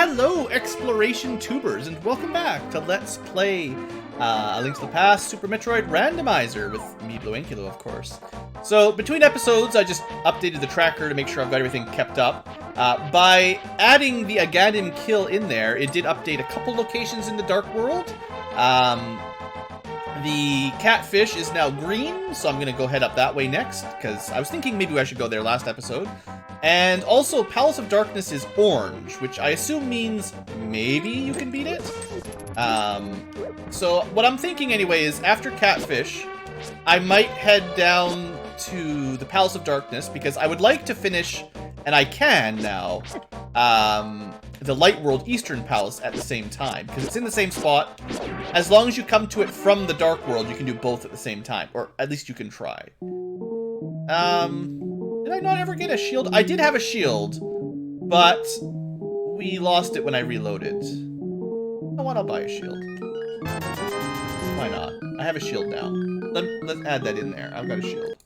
Hello, exploration tubers, and welcome back to Let's Play A Link to the Past Super Metroid Randomizer with me, BlueAnkylo, of course. So, between episodes, I just updated the tracker to make sure I've got everything kept up. By adding the Aghanim kill in there, it did update a couple locations in the Dark World. The catfish is now green, so I'm going to go head up that way next, because I was thinking maybe I should go there last episode. And also, Palace of Darkness is orange, which I assume means maybe you can beat it. So what I'm thinking anyway is, after Catfish, I might head down to the Palace of Darkness, because I would like to finish, and I can now, the Light World Eastern Palace at the same time, because it's in the same spot. As long as you come to it from the Dark World, you can do both at the same time, or at least you can try. Did I not ever get a shield? I did have a shield, but we lost it when I reloaded. You know what? I'll buy a shield. Why not? I have a shield now. Let's add that in there. I've got a shield.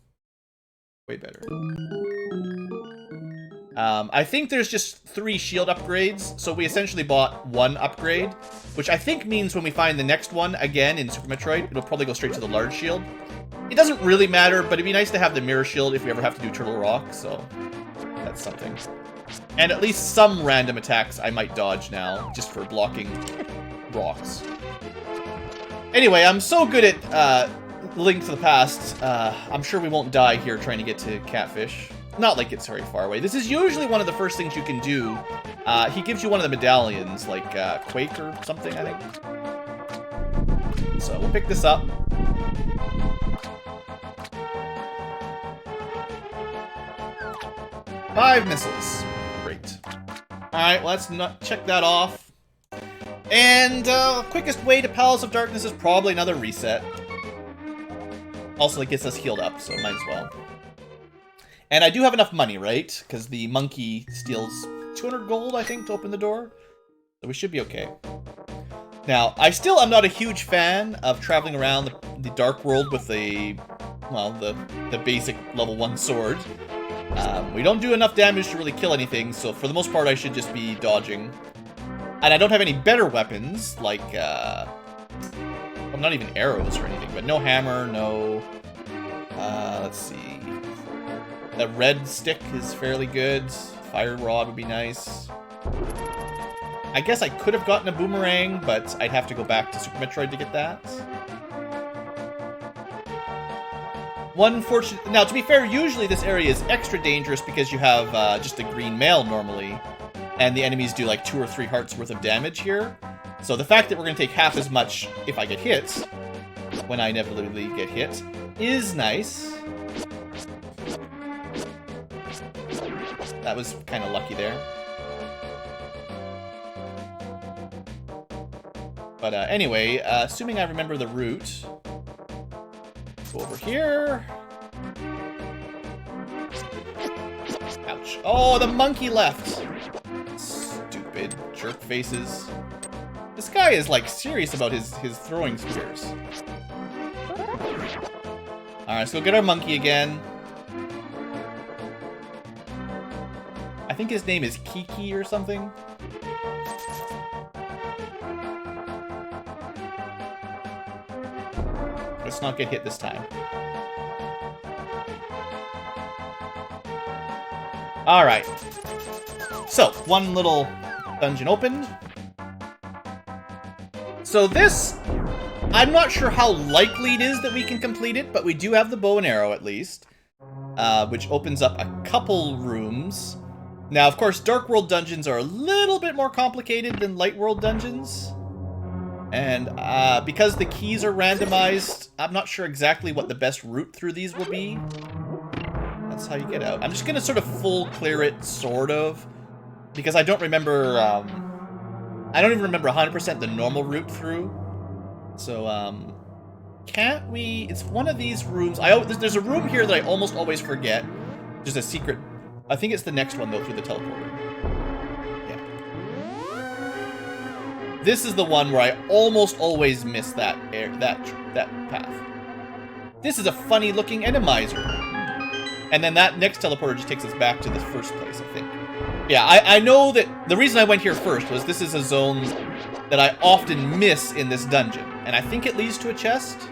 Way better. I think there's just 3 shield upgrades, so we essentially bought 1 upgrade, which I think means when we find the next one again in Super Metroid, it'll probably go straight to the large shield. It doesn't really matter, but it'd be nice to have the mirror shield if we ever have to do Turtle Rock, so that's something. And at least some random attacks I might dodge now, just for blocking rocks. Anyway, I'm so good at Link to the Past, I'm sure we won't die here trying to get to Catfish. Not like it's very far away. This is usually one of the first things you can do. He gives you one of the medallions, like Quake or something, I think. So we'll pick this up. Five missiles. Great. Alright, let's not check that off. And quickest way to Palace of Darkness is probably another reset. Also, it gets us healed up, so might as well. And I do have enough money, right? Because the monkey steals 200 gold, I think, to open the door. So we should be okay. Now, I still am not a huge fan of traveling around the Dark World with the basic level 1 sword. We don't do enough damage to really kill anything, so for the most part I should just be dodging. And I don't have any better weapons, like, well, not even arrows or anything, but no hammer, no, let's see. The red stick is fairly good. Fire rod would be nice. I guess I could have gotten a boomerang, but I'd have to go back to Super Metroid to get that. One fortunate... Now, to be fair, usually this area is extra dangerous because you have just a green mail normally, and the enemies do like 2 or 3 hearts worth of damage here. So the fact that we're going to take half as much if I get hit, when I inevitably get hit, is nice. That was kind of lucky there. But anyway, assuming I remember the route, go over here. Ouch. Oh, the monkey left. Stupid jerk faces. This guy is like serious about his throwing spears. Alright, let's go get our monkey again. I think his name is Kiki or something. Let's not get hit this time. Alright. So, one little dungeon opened. So this, I'm not sure how likely it is that we can complete it, but we do have the bow and arrow at least, which opens up a couple rooms. Now, of course, Dark World dungeons are a little bit more complicated than Light World dungeons. And because the keys are randomized, I'm not sure exactly what the best route through these will be. That's how you get out. I'm just going to sort of full clear it, sort of. Because I don't remember... I don't even remember 100% the normal route through. So, can't we... It's one of these rooms... There's a room here that I almost always forget. There's a secret... I think it's the next one, though, through the teleporter. Yeah. This is the one where I almost always miss that path. This is a funny-looking randomizer. And then that next teleporter just takes us back to the first place, I think. Yeah, I know that the reason I went here first was this is a zone that I often miss in this dungeon. And I think it leads to a chest.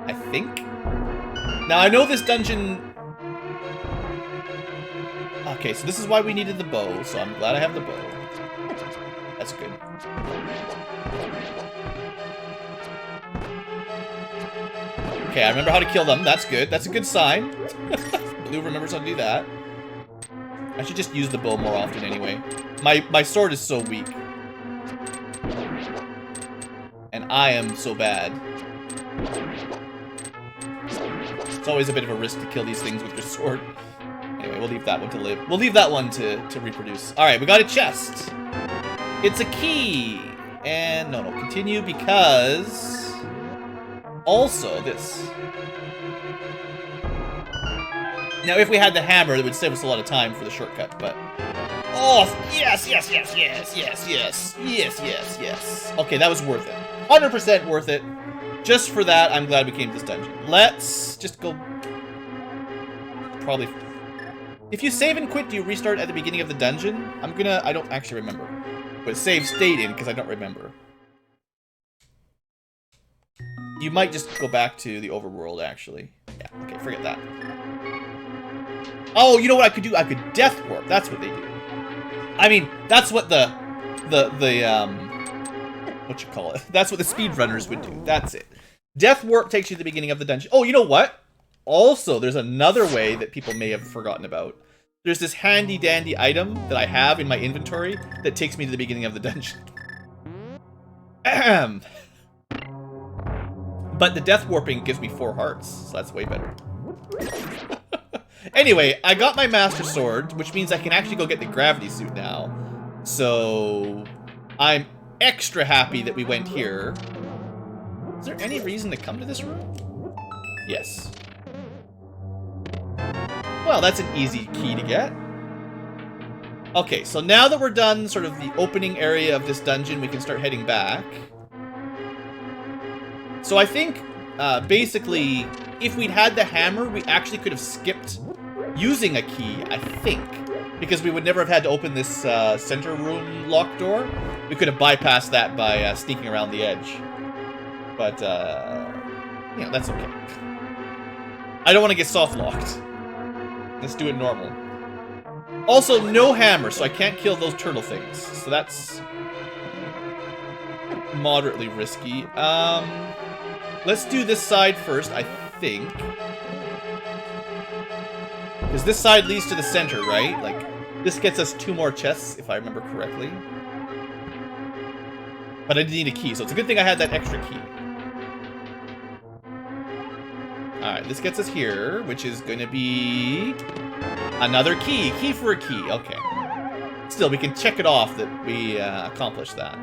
I think. Now, I know this dungeon... Okay, so this is why we needed the bow, so I'm glad I have the bow. That's good. Okay, I remember how to kill them. That's good. That's a good sign. Blue remembers how to do that. I should just use the bow more often anyway. My sword is so weak. And I am so bad. It's always a bit of a risk to kill these things with your sword. Anyway, we'll leave that one to live. We'll leave that one to reproduce. Alright, we got a chest. It's a key. And no, continue because... Also, this. Now, if we had the hammer, it would save us a lot of time for the shortcut, but... Oh, yes, yes, yes, yes, yes, yes, yes, yes, yes. Okay, that was worth it. 100% worth it. Just for that, I'm glad we came to this dungeon. Let's just go... Probably... If you save and quit, do you restart at the beginning of the dungeon? I don't actually remember. But save stayed in, because I don't remember. You might just go back to the overworld, actually. Yeah, okay, forget that. Oh, you know what I could do? I could death warp. That's what they do. I mean, that's what the what you call it? That's what the speedrunners would do. That's it. Death warp takes you to the beginning of the dungeon. Oh, you know what? Also, there's another way that people may have forgotten about. There's this handy-dandy item that I have in my inventory that takes me to the beginning of the dungeon. Ahem. But the death warping gives me 4 hearts, so that's way better. Anyway, I got my Master Sword, which means I can actually go get the gravity suit now. So, I'm extra happy that we went here. Is there any reason to come to this room? Yes. Well, that's an easy key to get. Okay, so now that we're done sort of the opening area of this dungeon, we can start heading back. So I think, basically, if we'd had the hammer, we actually could have skipped using a key, I think. Because we would never have had to open this center room locked door. We could have bypassed that by sneaking around the edge. But, you know, that's okay. I don't want to get soft-locked. Let's do it normal. Also, no hammer, so I can't kill those turtle things. So that's moderately risky. Let's do this side first, I think. Because this side leads to the center, right? Like, this gets us 2 more chests, if I remember correctly. But I did need a key, so it's a good thing I had that extra key. Alright, this gets us here, which is going to be another key. Key for a key, okay. Still, we can check it off that we accomplished that.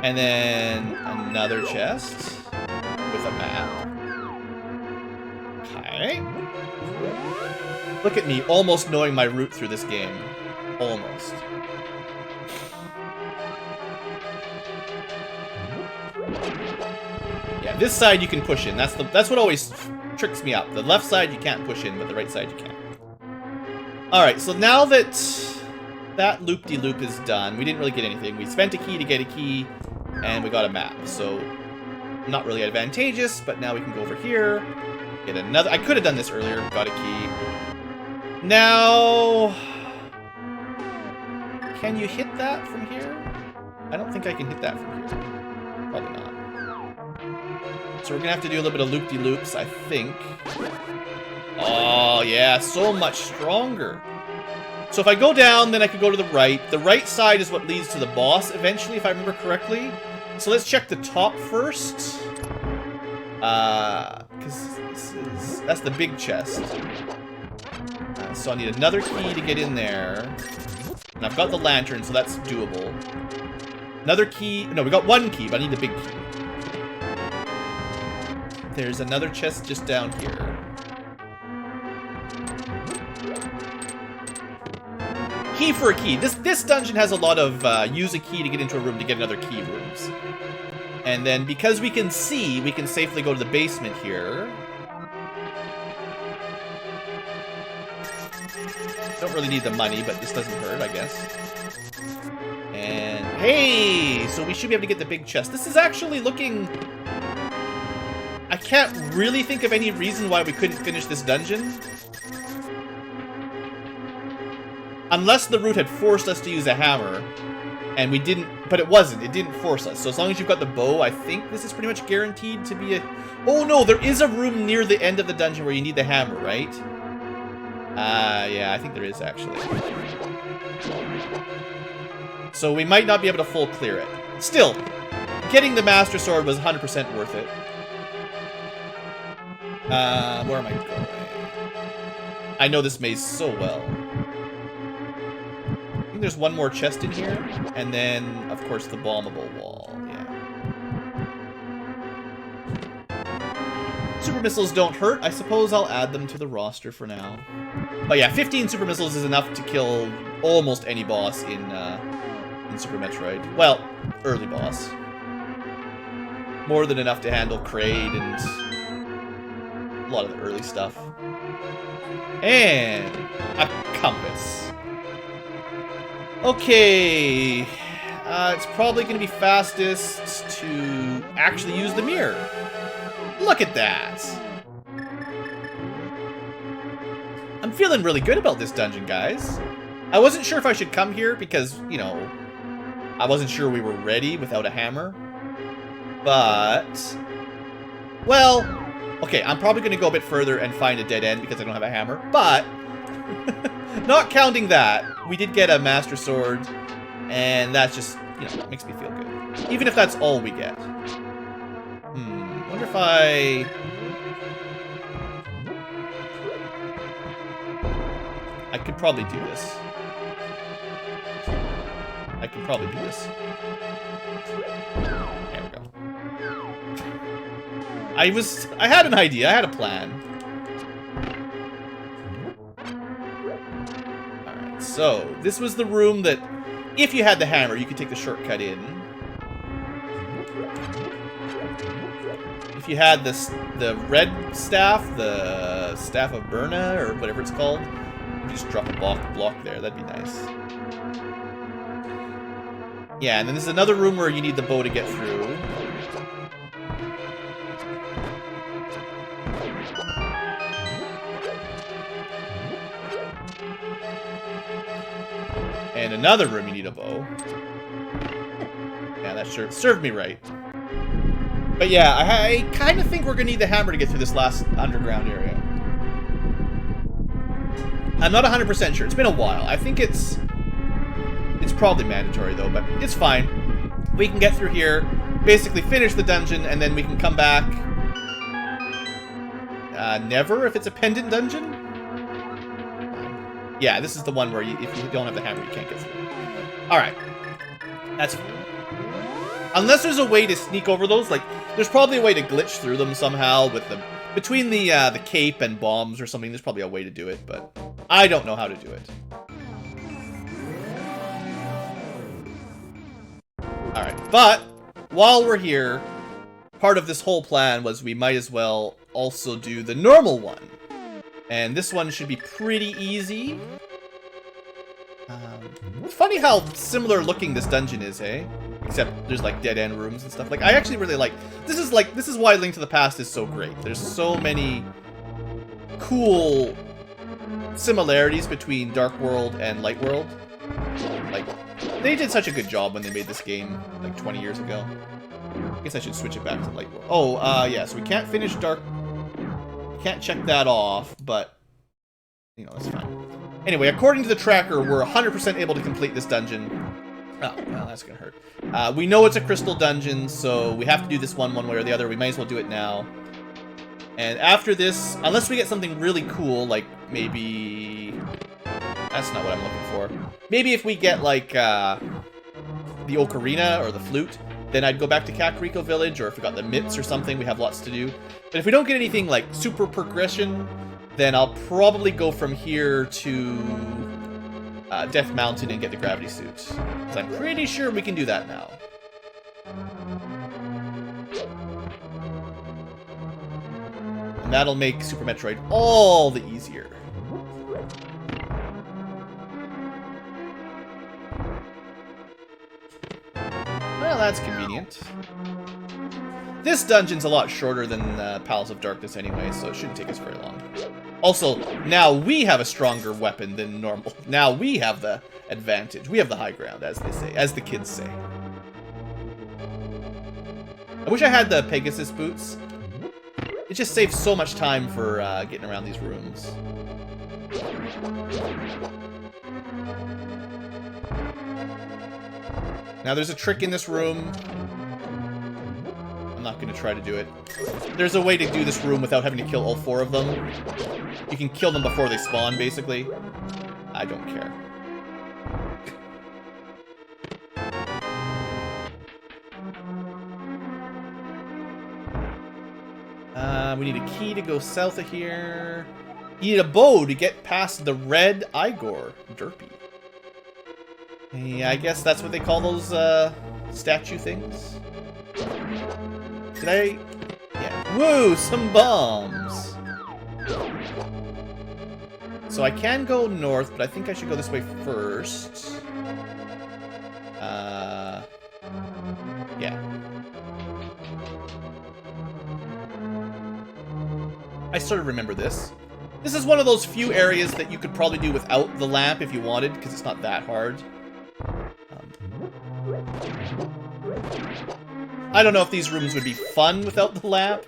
And then another chest with a map. Okay. Look at me, almost knowing my route through this game. Almost. Yeah, this side you can push in. That's what always tricks me up. The left side you can't push in, but the right side you can. Alright, so now that that loop-de-loop is done, we didn't really get anything. We spent a key to get a key, and we got a map. So, not really advantageous, but now we can go over here, get another... I could have done this earlier, got a key. Now... Can you hit that from here? I don't think I can hit that from here. Probably not. So we're gonna have to do a little bit of loop-de-loops, I think. Oh, yeah, so much stronger. So if I go down, then I could go to the right. The right side is what leads to the boss eventually, if I remember correctly. So let's check the top first. Because that's the big chest. So I need another key to get in there. And I've got the lantern, so that's doable. Another key. No, we got 1 key, but I need the big key. There's another chest just down here. Key for a key. This dungeon has a lot of use a key to get into a room to get another key rooms. And then because we can see, we can safely go to the basement here. Don't really need the money, but this doesn't hurt, I guess. And hey! So we should be able to get the big chest. This is actually looking... I can't really think of any reason why we couldn't finish this dungeon. Unless the route had forced us to use a hammer. And we didn't... But it wasn't. It didn't force us. So as long as you've got the bow, I think this is pretty much guaranteed to be a... Oh no, there is a room near the end of the dungeon where you need the hammer, right? Yeah, I think there is actually. So we might not be able to full clear it. Still, getting the Master Sword was 100% worth it. Where am I going? I know this maze so well. I think there's one more chest in here, and then, of course, the bombable wall. Yeah. Super missiles don't hurt. I suppose I'll add them to the roster for now. But yeah, 15 super missiles is enough to kill almost any boss in Super Metroid. Well, early boss. More than enough to handle Kraid and a lot of the early stuff. And a compass. Okay. It's probably going to be fastest to actually use the mirror. Look at that. I'm feeling really good about this dungeon, guys. I wasn't sure if I should come here because, you know, I wasn't sure we were ready without a hammer. But, well, okay, I'm probably going to go a bit further and find a dead end because I don't have a hammer. But, not counting that, we did get a Master Sword, and that's just, you know, that makes me feel good. Even if that's all we get. Wonder if I could probably do this. I could probably do this. There we go. I had an idea. I had a plan. Alright, so this was the room that, if you had the hammer, you could take the shortcut in. If you had the red staff, the Staff of Burna, or whatever it's called, you just drop a block there. That'd be nice. Yeah, and then there's another room where you need the bow to get through. And another room you need a bow. Yeah, that sure served me right. But yeah, I kind of think we're going to need the hammer to get through this last underground area. I'm not 100% sure. It's been a while. I think it's probably mandatory, though, but it's fine. We can get through here, basically finish the dungeon, and then we can come back. Never, if it's a pendant dungeon? Yeah, this is the one where if you don't have the hammer, you can't get through. Alright. That's fine. Unless there's a way to sneak over those, like, there's probably a way to glitch through them somehow with the... Between the cape and bombs or something, there's probably a way to do it, but I don't know how to do it. Alright, but while we're here, part of this whole plan was we might as well also do the normal one. And this one should be pretty easy. It's funny how similar looking this dungeon is, eh? Except there's like dead end rooms and stuff. Like, I actually really like this is why Link to the Past is so great. There's so many cool similarities between Dark World and Light World. Like, they did such a good job when they made this game like 20 years ago. I guess I should switch it back to Light World. Oh, yeah, so we can't finish Dark. We can't check that off, but you know, that's fine. Anyway, according to the tracker, we're 100% able to complete this dungeon. Oh, well, that's gonna hurt. We know it's a crystal dungeon, so we have to do this one way or the other. We might as well do it now. And after this, unless we get something really cool, like maybe... That's not what I'm looking for. Maybe if we get, like, the ocarina or the flute, then I'd go back to Kakariko Village, or if we got the mitts or something, we have lots to do. But if we don't get anything, like, super progression, then I'll probably go from here to Death Mountain and get the gravity suit. So I'm pretty sure we can do that now. And that'll make Super Metroid all the easier. Well, that's convenient. This dungeon's a lot shorter than Palace of Darkness anyway, so it shouldn't take us very long. Also, now we have a stronger weapon than normal. Now we have the advantage. We have the high ground, as they say, as the kids say. I wish I had the Pegasus boots. It just saves so much time for getting around these rooms. Now there's a trick in this room. I'm not going to try to do it. There's a way to do this room without having to kill all 4 of them. You can kill them before they spawn, basically. I don't care. We need a key to go south of here. You need a bow to get past the red Igor Derpy. Yeah, I guess that's what they call those statue things. Did I? Yeah. Woo! Some bombs! So I can go north, but I think I should go this way first. Yeah. I sort of remember this. This is one of those few areas that you could probably do without the lamp if you wanted, because it's not that hard. I don't know if these rooms would be fun without the lamp,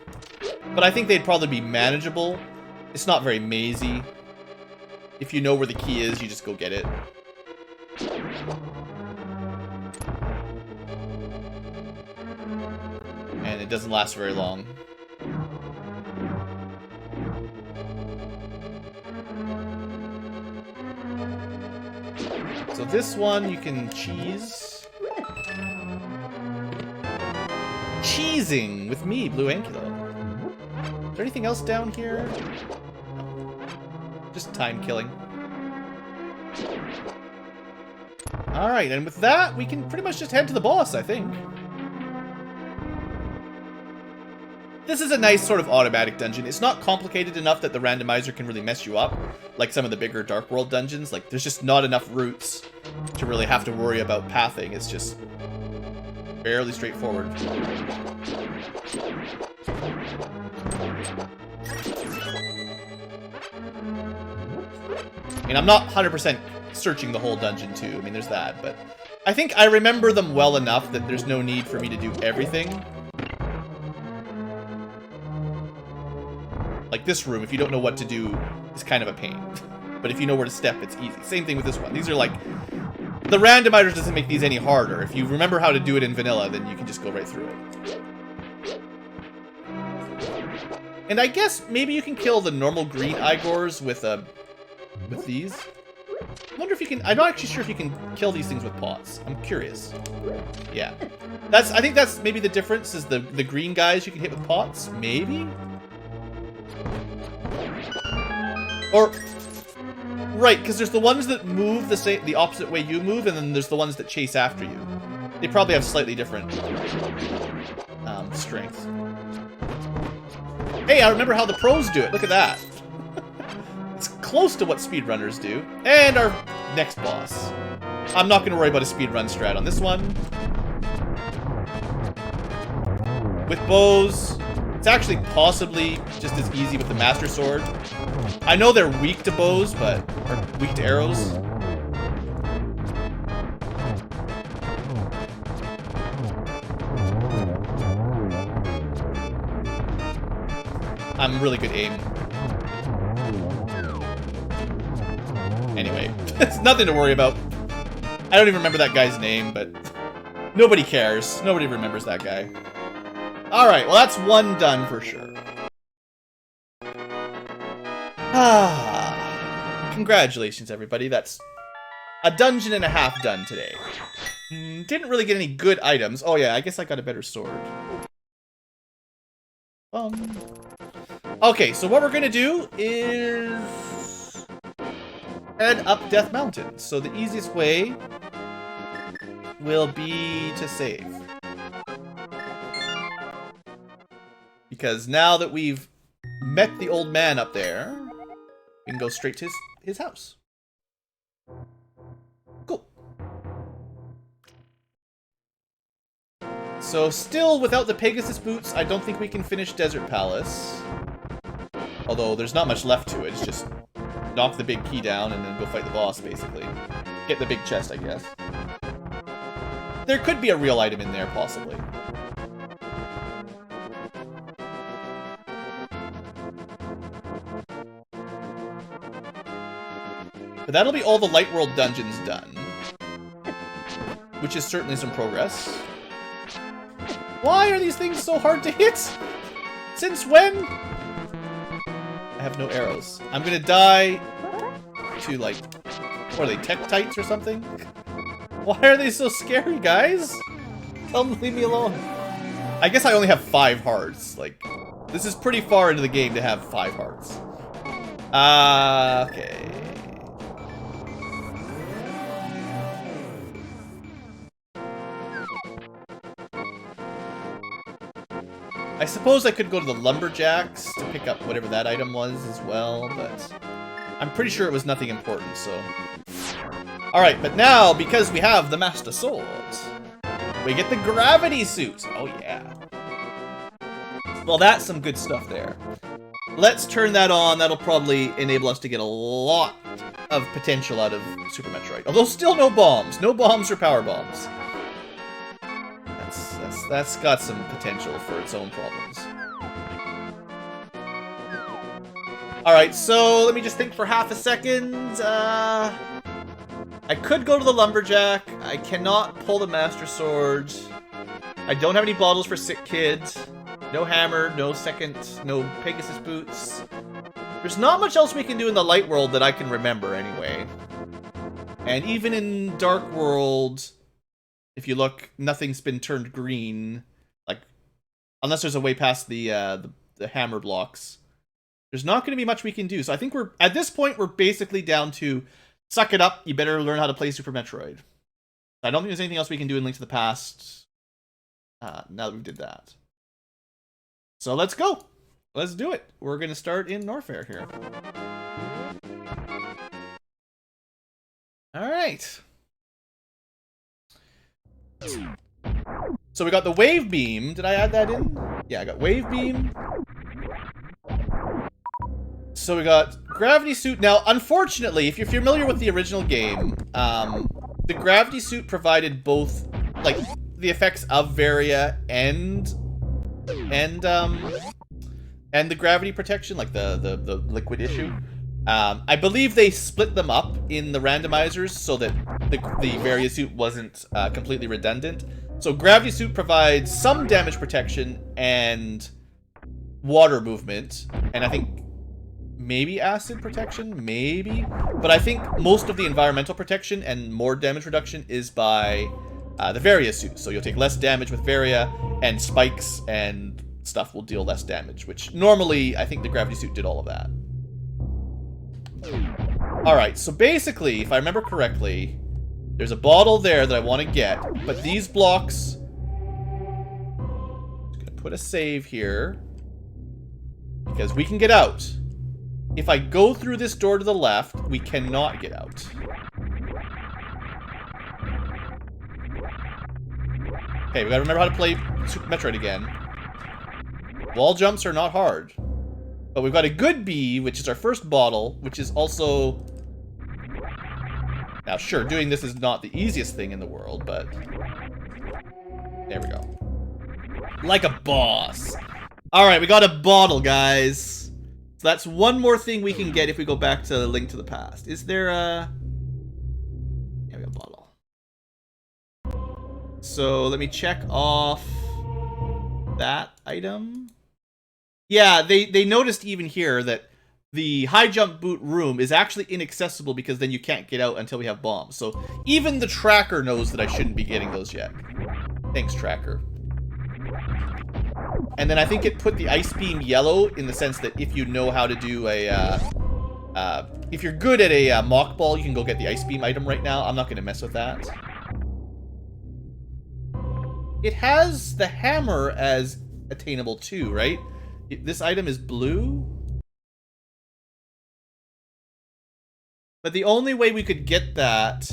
but I think they'd probably be manageable. It's not very mazy. If you know where the key is, you just go get it. And it doesn't last very long. So this one you can cheese. Cheesing with me, BlueAnkylo. Is there anything else down here? No. Just time killing. Alright, and with that, we can pretty much just head to the boss, I think. This is a nice sort of automatic dungeon. It's not complicated enough that the randomizer can really mess you up, like some of the bigger Dark World dungeons. Like, there's just not enough routes to really have to worry about pathing. It's just fairly straightforward. I mean, I'm not 100% searching the whole dungeon, too. I mean, there's that, but I think I remember them well enough that there's no need for me to do everything. Like this room, if you don't know what to do, is kind of a pain. But if you know where to step, it's easy. Same thing with this one. These are like... The randomizer doesn't make these any harder. If you remember how to do it in vanilla, then you can just go right through it. And I guess maybe you can kill the normal green Igors with these. I wonder if you can... I'm not actually sure if you can kill these things with pots. I'm curious. Yeah. I think that's maybe the difference, is the green guys you can hit with pots. Maybe? Or... Right, because there's the ones that move the opposite way you move, and then there's the ones that chase after you. They probably have slightly different strength. Hey, I remember how the pros do it. Look at that. It's close to what speedrunners do. And our next boss. I'm not going to worry about a speedrun strat on this one. With bows, it's actually possibly just as easy with the Master Sword. I know they're weak to bows, or weak to arrows. I'm really good aim. Anyway, it's nothing to worry about. I don't even remember that guy's name, but nobody cares. Nobody remembers that guy. Alright, well that's one done for sure. Congratulations, everybody. That's a dungeon and a half done today. Didn't really get any good items. Oh yeah, I guess I got a better sword. Okay, so what we're gonna do is head up Death Mountain. So the easiest way will be to save. Because now that we've met the old man up there, we can go straight to his house. Cool. So still, without the Pegasus boots, I don't think we can finish Desert Palace. Although, there's not much left to it. It's just knock the big key down and then go fight the boss, basically. Get the big chest, I guess. There could be a real item in there, possibly. But that'll be all the Light World dungeons done. Which is certainly some progress. Why are these things so hard to hit? Since when? I have no arrows. I'm gonna die to, like, what are they, Tektites or something? Why are they so scary, guys? Tell them to leave me alone. I guess I only have 5 hearts. Like, this is pretty far into the game to have 5 hearts. Okay. I suppose I could go to the Lumberjacks to pick up whatever that item was as well, but I'm pretty sure it was nothing important, so... Alright, but now, because we have the Master Sword, we get the Gravity Suit. Oh, yeah. Well, that's some good stuff there. Let's turn that on. That'll probably enable us to get a lot of potential out of Super Metroid. Although still no bombs. No bombs or power bombs. That's got some potential for its own problems. Alright, so let me just think for half a second. I could go to the Lumberjack. I cannot pull the Master Sword. I don't have any bottles for Sick Kid. No hammer, no Pegasus boots. There's not much else we can do in the Light World that I can remember anyway. And even in Dark World... If you look, nothing's been turned green, like, unless there's a way past the hammer blocks. There's not going to be much we can do. So I think at this point, we're basically down to, suck it up, you better learn how to play Super Metroid. I don't think there's anything else we can do in Link to the Past, now that we did that. So let's go. Let's do it. We're going to start in Norfair here. All right. So we got the Wave Beam. Did I add that in? Yeah, I got Wave Beam. So we got Gravity Suit. Now, unfortunately, if you're familiar with the original game, the Gravity Suit provided both, like, the effects of Varia and the gravity protection, like the liquid issue. I believe they split them up in the randomizers so that the Varia suit wasn't completely redundant. So Gravity Suit provides some damage protection and water movement, and I think maybe acid protection, maybe. But I think most of the environmental protection and more damage reduction is by the Varia suit. So you'll take less damage with Varia, and spikes and stuff will deal less damage, which normally I think the Gravity Suit did all of that. Alright, so basically, if I remember correctly, there's a bottle there that I want to get, but these blocks... I'm just going to put a save here, because we can get out. If I go through this door to the left, we cannot get out. Okay, we gotta remember how to play Super Metroid again. Wall jumps are not hard. But we've got a good bee, which is our first bottle, which is also... Now, sure, doing this is not the easiest thing in the world, but... There we go. Like a boss. Alright, we got a bottle, guys. So that's one more thing we can get if we go back to Link to the Past. Is there a... Yeah, we got a bottle. So, let me check off... that item. Yeah, they noticed even here that the high jump boot room is actually inaccessible because then you can't get out until we have bombs. So even the tracker knows that I shouldn't be getting those yet. Thanks, tracker. And then I think it put the ice beam yellow in the sense that if you know how to do a... if you're good at a mock ball, you can go get the ice beam item right now. I'm not going to mess with that. It has the hammer as attainable too, right? This item is blue. But the only way we could get that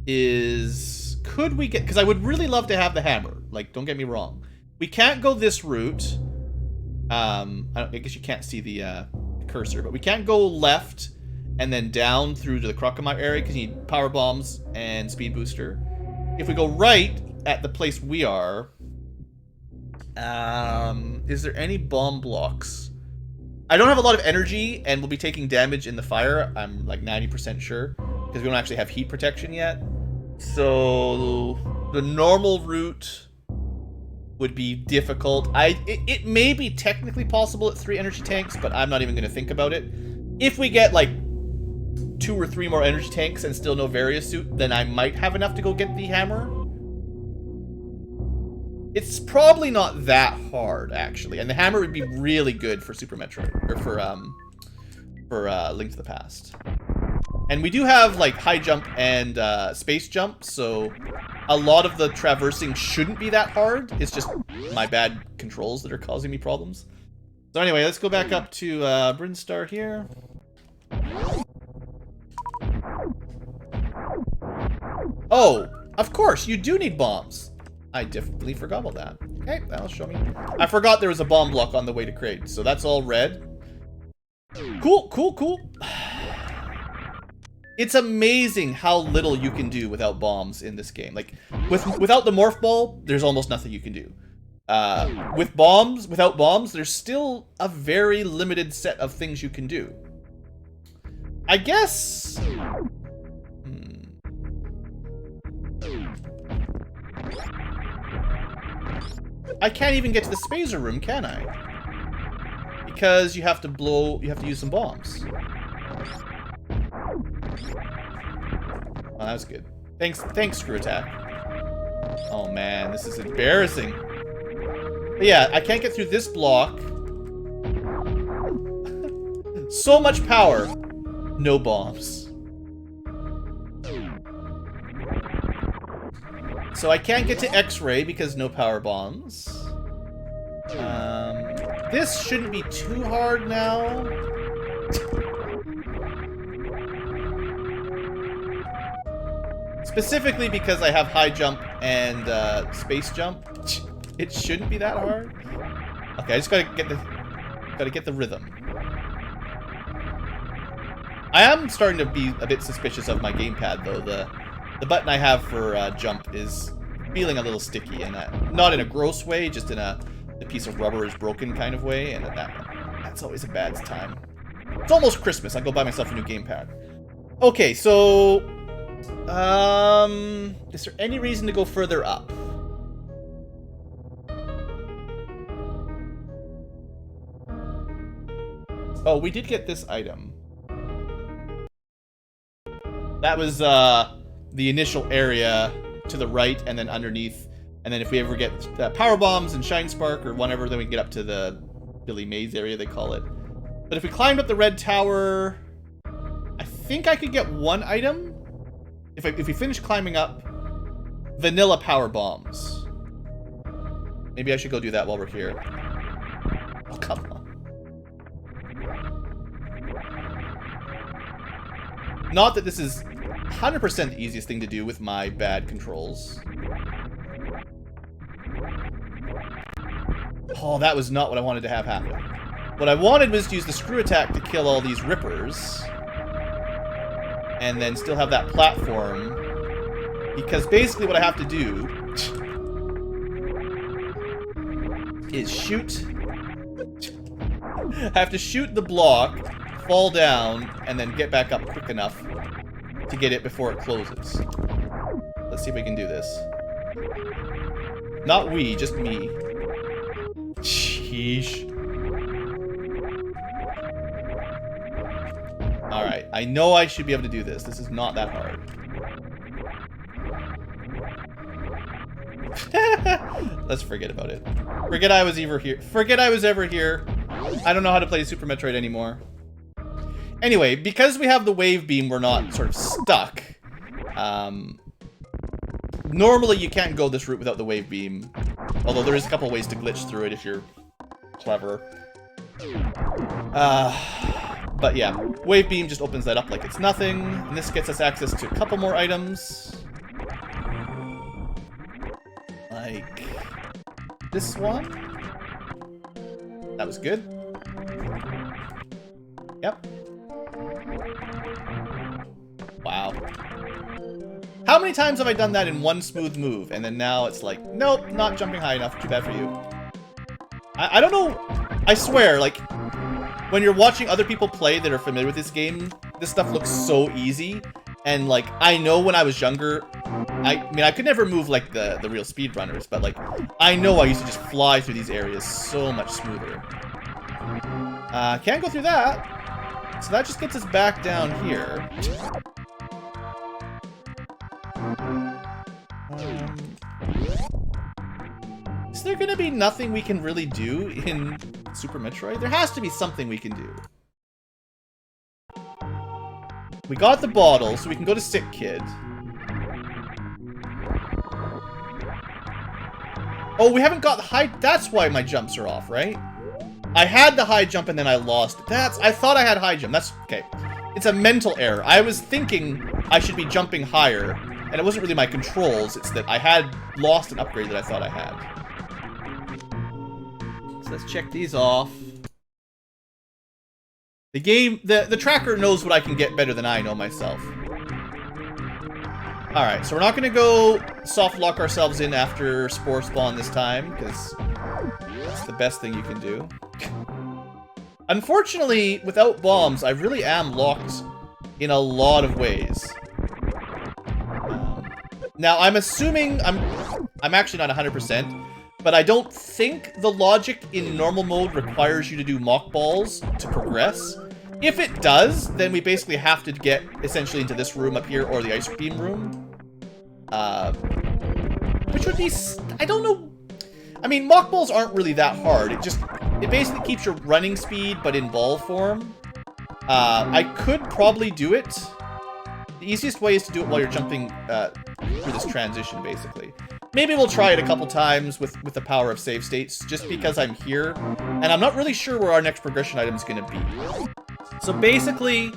is... Could we get... Because I would really love to have the hammer. Like, don't get me wrong. We can't go this route. I guess you can't see the cursor, but we can't go left and then down through to the Crocomire area because you need power bombs and speed booster. If we go right at the place we are, is there any bomb blocks? I don't have a lot of energy and we'll be taking damage in the fire. I'm like 90% sure because we don't actually have heat protection yet. So the normal route would be difficult. It may be technically possible at 3 energy tanks, but I'm not even going to think about it. If we get like 2 or 3 more energy tanks and still no Various suit, then I might have enough to go get the hammer. It's probably not that hard, actually, and the hammer would be really good for Super Metroid, or for Link to the Past. And we do have like high jump and space jump, so a lot of the traversing shouldn't be that hard. It's just my bad controls that are causing me problems. So anyway, let's go back up to Brinstar here. Oh, of course, you do need bombs. I definitely forgot about that. Okay, that'll show me. I forgot there was a bomb block on the way to Kraid, so that's all red. Cool, cool, cool. It's amazing how little you can do without bombs in this game. Like, without the Morph Ball, there's almost nothing you can do. Without bombs, there's still a very limited set of things you can do. I guess... I can't even get to the Spazer room, can I? Because you have to use some bombs. Oh, that was good. Thanks, Screw Attack. Oh man, this is embarrassing. But yeah, I can't get through this block. So much power. No bombs. So I can't get to X-Ray because no power bombs. This shouldn't be too hard now. Specifically because I have high jump and space jump. It shouldn't be that hard. Okay, I just gotta get the rhythm. I am starting to be a bit suspicious of my gamepad though. The button I have for jump is feeling a little sticky, and not in a gross way, just in a piece of rubber is broken kind of way, and that's always a bad time. It's almost Christmas. I'll go buy myself a new gamepad. Okay, so is there any reason to go further up? Oh, we did get this item. That was the initial area to the right and then underneath. And then if we ever get power bombs and shine spark or whatever, then we can get up to the Billy Mays area, they call it. But if we climbed up the red tower, I think I could get one item. If we finish climbing up, vanilla power bombs. Maybe I should go do that while we're here. Oh, come on. Not that this is 100% the easiest thing to do with my bad controls. Oh, that was not what I wanted to have happen. What I wanted was to use the screw attack to kill all these rippers. And then still have that platform. Because basically what I have to do is shoot. I have to shoot the block, fall down, and then get back up quick enough to get it before it closes. Let's see if we can do this. Not we, just me. Sheesh. Alright, I know I should be able to do this. This is not that hard. Let's forget about it. Forget I was ever here. Forget I was ever here. I don't know how to play Super Metroid anymore. Anyway, because we have the wave beam, we're not sort of stuck. Normally you can't go this route without the wave beam. Although there is a couple ways to glitch through it if you're clever. But yeah, wave beam just opens that up like it's nothing. And this gets us access to a couple more items. like this one. That was good. Yep. Wow. How many times have I done that in one smooth move, and then now it's like, nope, not jumping high enough, too bad for you. I don't know, I swear, like, when you're watching other people play that are familiar with this game, this stuff looks so easy, and like, I know when I was younger, I mean, I could never move like the real speedrunners, but like, I know I used to just fly through these areas so much smoother. Can't go through that, so that just gets us back down here. Is there gonna be nothing we can really do in Super Metroid? There has to be something we can do. We got the bottle, so we can go to Sick Kid. Oh, we haven't got the high... That's why my jumps are off, right? I had the high jump and then I lost it. I thought I had high jump. That's... Okay. It's a mental error. I was thinking I should be jumping higher, and it wasn't really my controls. It's that I had lost an upgrade that I thought I had. So let's check these off. The game, the tracker knows what I can get better than I know myself. Alright, so we're not going to go soft lock ourselves in after Spore Spawn this time, because that's the best thing you can do. Unfortunately, without bombs, I really am locked in a lot of ways. Now, I'm assuming, I'm actually not 100%, but I don't think the logic in normal mode requires you to do mock balls to progress. If it does, then we basically have to get essentially into this room up here or the ice beam room. Which would be, I don't know. I mean, mock balls aren't really that hard. It basically keeps your running speed, but in ball form. I could probably do it. The easiest way is to do it while you're jumping through this transition, basically. Maybe we'll try it a couple times with the power of save states, just because I'm here, and I'm not really sure where our next progression item is going to be. So basically,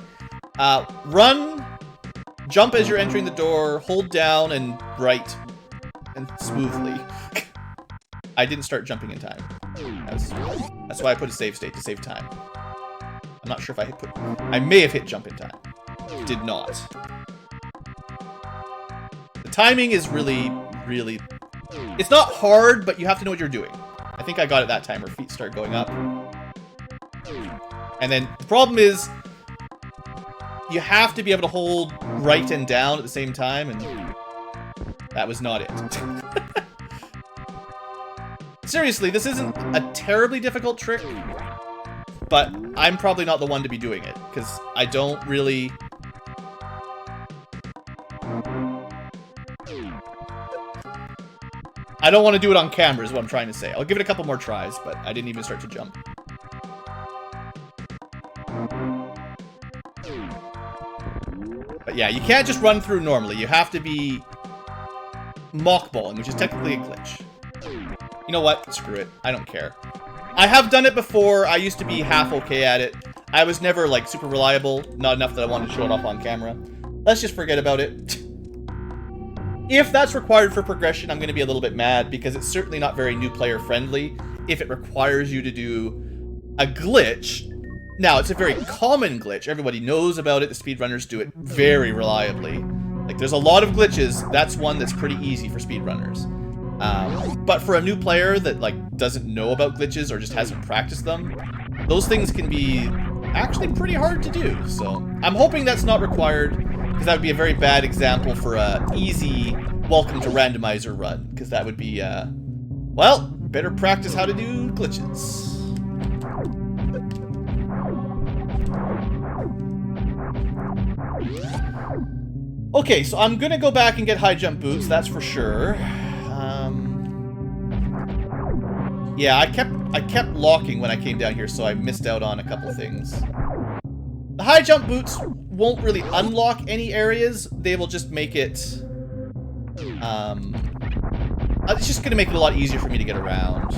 run, jump as you're entering the door, hold down, and right, and smoothly. I didn't start jumping in time. That's why I put a save state, to save time. I'm not sure if I may have hit jump in time. Did not. The timing is really... It's not hard, but you have to know what you're doing. I think I got it that time where feet start going up. And then the problem is you have to be able to hold right and down at the same time, and that was not it. Seriously, this isn't a terribly difficult trick, but I'm probably not the one to be doing it, because I don't really... I don't want to do it on camera is what I'm trying to say. I'll give it a couple more tries, but I didn't even start to jump. But yeah, you can't just run through normally. You have to be mockballing, which is technically a glitch. You know what? Screw it. I don't care. I have done it before. I used to be half okay at it. I was never, like, super reliable. Not enough that I wanted to show it off on camera. Let's just forget about it. If that's required for progression, I'm going to be a little bit mad, because it's certainly not very new player friendly if it requires you to do a glitch. Now, it's a very common glitch. Everybody knows about it. The speedrunners do it very reliably. Like, there's a lot of glitches. That's one that's pretty easy for speedrunners. But for a new player that, like, doesn't know about glitches or just hasn't practiced them, those things can be actually pretty hard to do. So I'm hoping that's not required, because that would be a very bad example for a easy welcome to randomizer run, because that would be, well, better practice how to do glitches. Okay, so I'm gonna go back and get high jump boots, that's for sure. Yeah, I kept locking when I came down here, so I missed out on a couple things. The high jump boots won't really unlock any areas. They will just make it... it's just going to make it a lot easier for me to get around.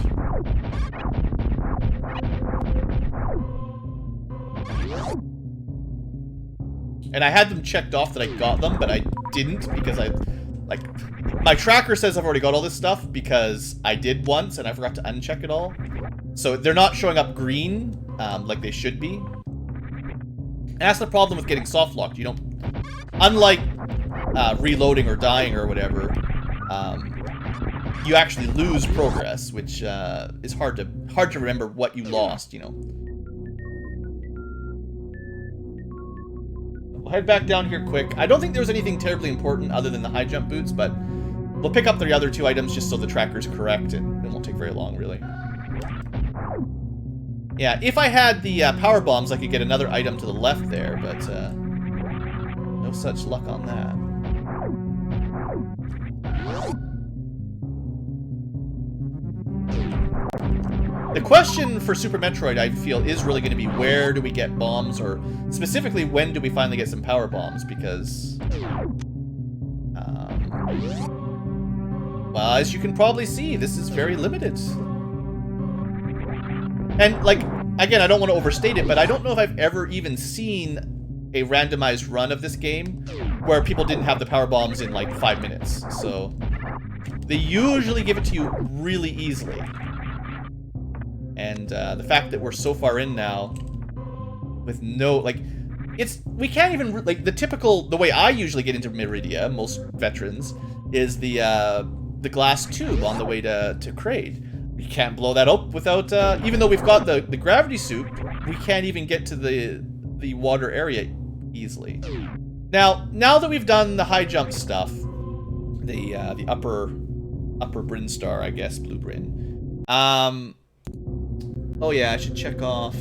And I had them checked off that I got them, but I didn't because I, like, My tracker says I've already got all this stuff because I did once and I forgot to uncheck it all. So they're not showing up green like they should be. And that's the problem with getting soft locked. You don't, unlike reloading or dying or whatever, you actually lose progress, which is hard to remember what you lost, you know. We'll head back down here quick. I don't think there was anything terribly important other than the high jump boots, but we'll pick up the other 2 items just so the tracker's correct, and it won't take very long, really. Yeah, if I had the power bombs, I could get another item to the left there, but no such luck on that. The question for Super Metroid, I feel, is really going to be where do we get bombs, or specifically when do we finally get some power bombs, because well, as you can probably see, this is very limited. And, like, again, I don't want to overstate it, but I don't know if I've ever even seen a randomized run of this game where people didn't have the power bombs in, like, 5 minutes. So they usually give it to you really easily. And the fact that we're so far in now with no, like, we can't even, like, the way I usually get into Meridia, most veterans, is the glass tube on the way to Kraid. We can't blow that up without, even though we've got the gravity suit, we can't even get to the water area easily. Now that we've done the high jump stuff, the upper Bryn Star, I guess, Blue Bryn. Oh yeah, I should check off.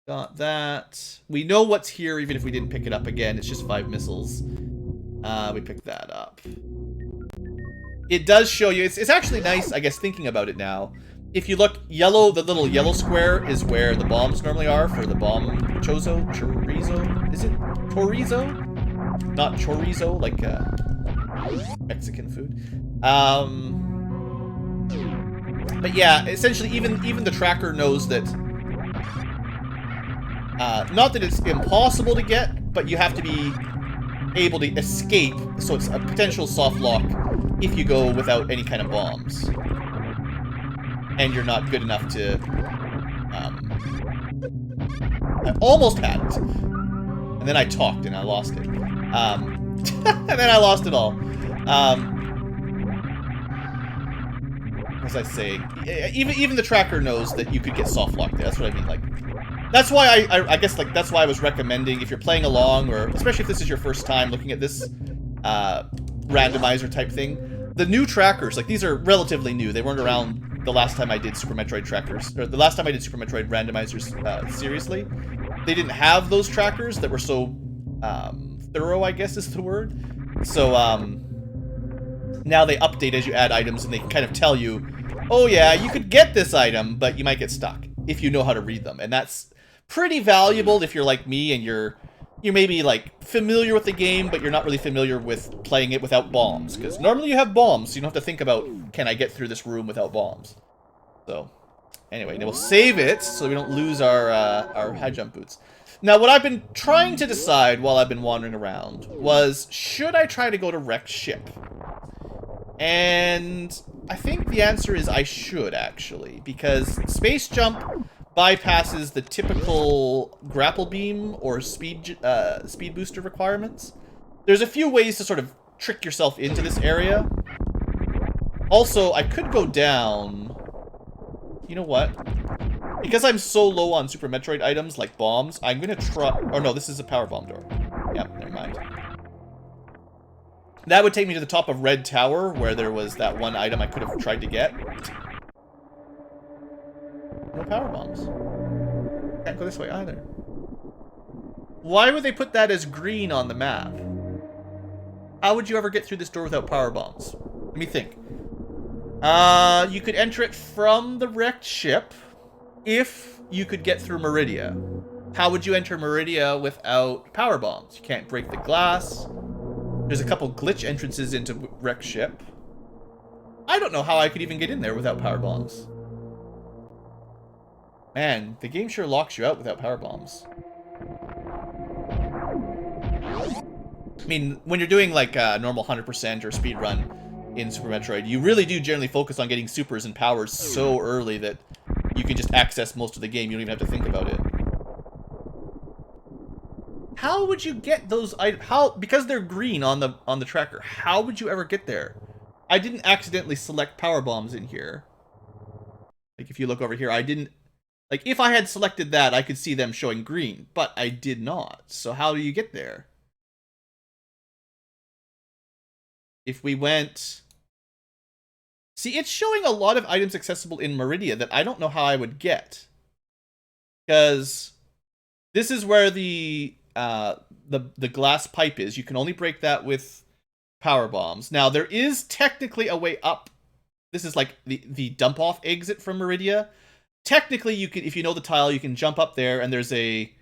Got that. We know what's here even if we didn't pick it up again. It's just 5 missiles. We picked that up. It does show you, it's actually nice, I guess, thinking about it now. If you look, yellow, the little yellow square is where the bombs normally are for the bomb chorizo? Is it chorizo? Not chorizo, like Mexican food. But yeah, essentially even the tracker knows that, not that it's impossible to get, but you have to be able to escape, so it's a potential soft lock if you go without any kind of bombs. And you're not good enough to, I almost had it. And then I talked and I lost it. And then I lost it all. As I say, even the tracker knows that you could get soft locked there. That's what I mean. Like, that's why I guess, like, that's why I was recommending, if you're playing along, or especially if this is your first time looking at this randomizer type thing, the new trackers, like, these are relatively new. They weren't around the last time I did Super Metroid trackers, or the last time I did Super Metroid randomizers seriously. They didn't have those trackers that were so thorough, I guess is the word. So now they update as you add items, and they can kind of tell you, oh yeah, you could get this item, but you might get stuck if you know how to read them. And that's pretty valuable if you're like me and you're maybe, like, familiar with the game, but you're not really familiar with playing it without bombs. Because normally you have bombs, so you don't have to think about, can I get through this room without bombs? So, anyway, now we'll save it so we don't lose our high jump boots. Now, what I've been trying to decide while I've been wandering around was, should I try to go to wrecked ship? And I think the answer is I should, actually, because space jump bypasses the typical grapple beam or speed booster requirements. There's a few ways to sort of trick yourself into this area. Also, I could go down. You know what? Because I'm so low on Super Metroid items like bombs, I'm gonna try. Oh no, this is a power bomb door. Yep, never mind. That would take me to the top of Red Tower, where there was that one item I could have tried to get. No power bombs. Can't go this way either. Why would they put that as green on the map? How would you ever get through this door without power bombs? Let me think. You could enter it from the wrecked ship if you could get through Meridia. How would you enter Meridia without power bombs? You can't break the glass. There's a couple glitch entrances into wrecked ship. I don't know how I could even get in there without power bombs. Man, the game sure locks you out without power bombs. I mean, when you're doing like a normal 100% or speed run, in Super Metroid. You really do generally focus on getting supers and powers so early that you can just access most of the game. You don't even have to think about it. How would you get those items? How, because they're green on the tracker, how would you ever get there? I didn't accidentally select power bombs in here. Like, if you look over here, I didn't... Like, if I had selected that, I could see them showing green, but I did not. So how do you get there? If we went... See, it's showing a lot of items accessible in Meridia that I don't know how I would get. Because this is where the glass pipe is. You can only break that with power bombs. Now, there is technically a way up. This is like the dump-off exit from Meridia. Technically, you can, if you know the tile, you can jump up there, and there's a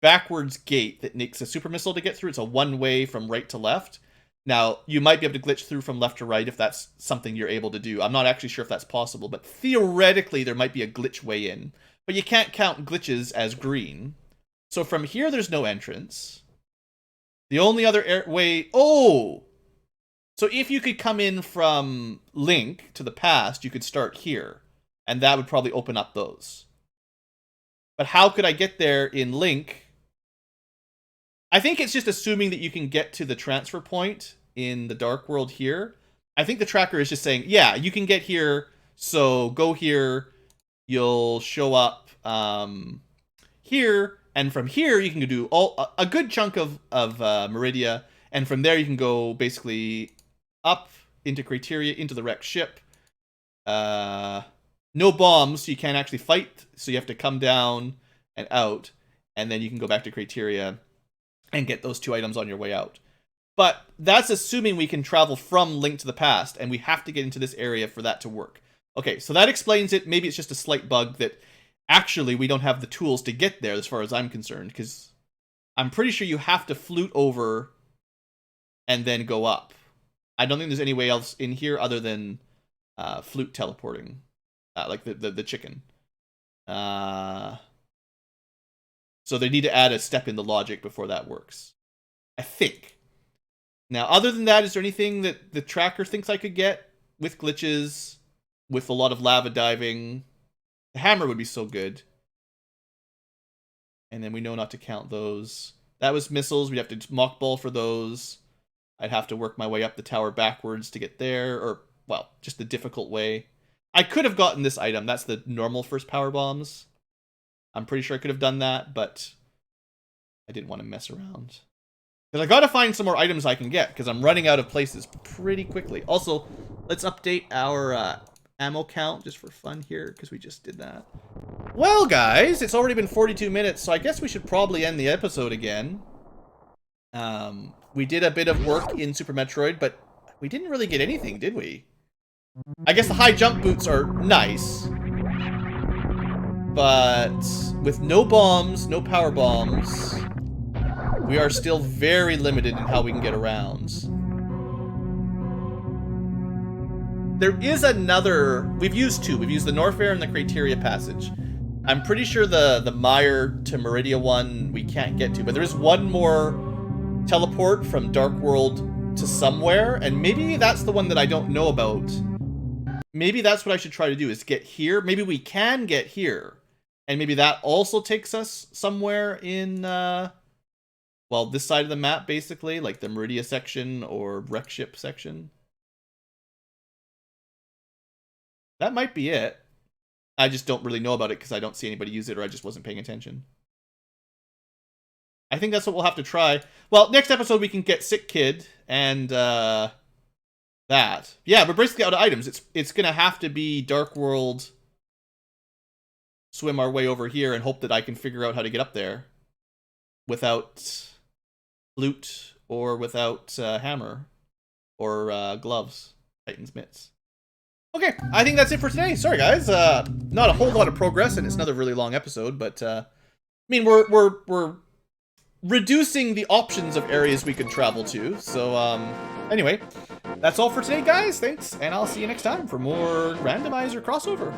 backwards gate that makes a super missile to get through. It's a one-way from right to left. Now, you might be able to glitch through from left to right if that's something you're able to do. I'm not actually sure if that's possible, but theoretically, there might be a glitch way in. But you can't count glitches as green. So from here, there's no entrance. The only other way... Oh! So if you could come in from Link to the past, you could start here. And that would probably open up those. But how could I get there in Link? I think it's just assuming that you can get to the transfer point in the Dark World here. I think the tracker is just saying, yeah, you can get here, so go here, you'll show up here, and from here you can do a good chunk of Meridia, and from there you can go basically up into Criteria, into the wrecked ship. No bombs, so you can't actually fight, so you have to come down and out, and then you can go back to Criteria and get those two items on your way out. But that's assuming we can travel from Link to the Past, and we have to get into this area for that to work. Okay, so that explains it. Maybe it's just a slight bug that actually we don't have the tools to get there as far as I'm concerned, because I'm pretty sure you have to flute over and then go up. I don't think there's any way else in here other than flute teleporting, like the chicken. So they need to add a step in the logic before that works, I think. Now, other than that, is there anything that the tracker thinks I could get with glitches, with a lot of lava diving? The hammer would be so good. And then we know not to count those. That was missiles. We'd have to mock ball for those. I'd have to work my way up the tower backwards to get there. Or, well, just the difficult way. I could have gotten this item. That's the normal first power bombs. I'm pretty sure I could have done that, but I didn't want to mess around. Because I gotta find some more items I can get, because I'm running out of places pretty quickly. Also, let's update our ammo count just for fun here, because we just did that. Well, guys, it's already been 42 minutes, so I guess we should probably end the episode again. We did a bit of work in Super Metroid, but we didn't really get anything, did we? I guess the high jump boots are nice. But with no bombs, no power bombs, we are still very limited in how we can get around. There is another... We've used two. We've used the Norfair and the Criteria passage. I'm pretty sure the Mire to Meridia one we can't get to, but there is one more teleport from Dark World to somewhere, and maybe that's the one that I don't know about. Maybe that's what I should try to do, is get here. Maybe we can get here. And maybe that also takes us somewhere in, well, this side of the map, basically. Like the Meridia section or wreck ship section. That might be it. I just don't really know about it because I don't see anybody use it, or I just wasn't paying attention. I think that's what we'll have to try. Well, next episode we can get Sick Kid and that. Yeah, we're basically out of items. It's gonna have to be Dark World, swim our way over here, and hope that I can figure out how to get up there without flute or without hammer or gloves, Titan's mitts. Okay, I think that's it for today. Sorry, guys. Not a whole lot of progress, and it's another really long episode, but I mean, we're reducing the options of areas we could travel to. So anyway, that's all for today, guys. Thanks, and I'll see you next time for more Randomizer crossover.